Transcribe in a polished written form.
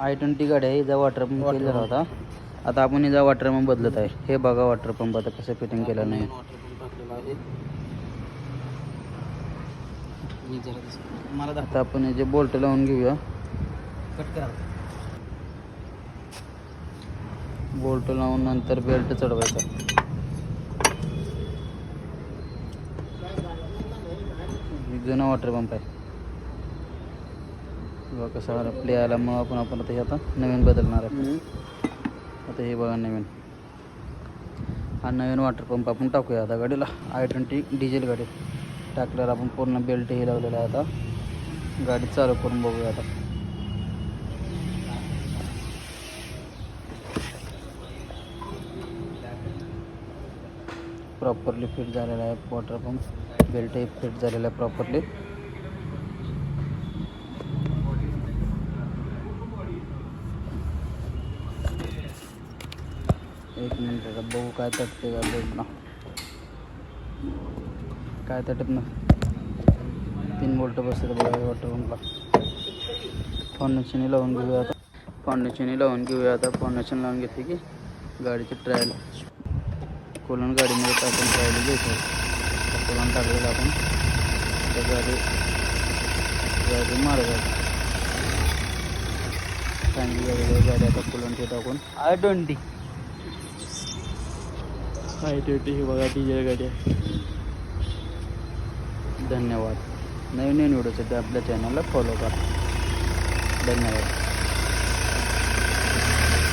i20 गाडी आहे. हिचा वॉटर पंप फेल झाला होता. आता आपण हिचा वॉटर पंप बदलत आहे. हे बघा वॉटर पंप आता कसं फिटिंग केलं नाही. आता आपण जे बोल्ट लावून घेऊया. बोल्ट लावून नंतर बेल्ट चढवायचा. जुना वॉटर पंप आहे बघा कसा प्ले आल्यामुळं आपण आता हे आता नवीन बदलणार आहे. आता हे बघा नवीन हा नवीन वॉटर पंप आपण टाकूया आता गाडीला. i20 डिझेल गाडी टाकल्यावर आपण पूर्ण बेल्ट हे लावलेला आहे. आता गाडी चालू करून बघूया. आता प्रॉपरली फिट झालेला आहे वॉटर पंप. बेल्टही फिट झालेला आहे प्रॉपरली. एक मिनिट आता बघू काय तटते का बेल्ट ना. काय तटत ना. 3 बोल्ट बसते बघा वॉटर पंपला. फाउंडेशन लावून घेऊया आता. फाउंडेशन लावून घेऊया आता. फाउंडेशन लावून घेतली की गाडीची ट्रायल कोलन गाडीमध्ये टाकून ट्रायल घ्यायचं. कोलन टाकलेलं आपण तर गाडी मारायची. चांगली गाडी आता कोलनची टाकून i20 ही बघा डिझेल गाडी आहे. धन्यवाद. नवीन व्हिडिओसाठी आपल्या चॅनलला फॉलो करा. धन्यवाद.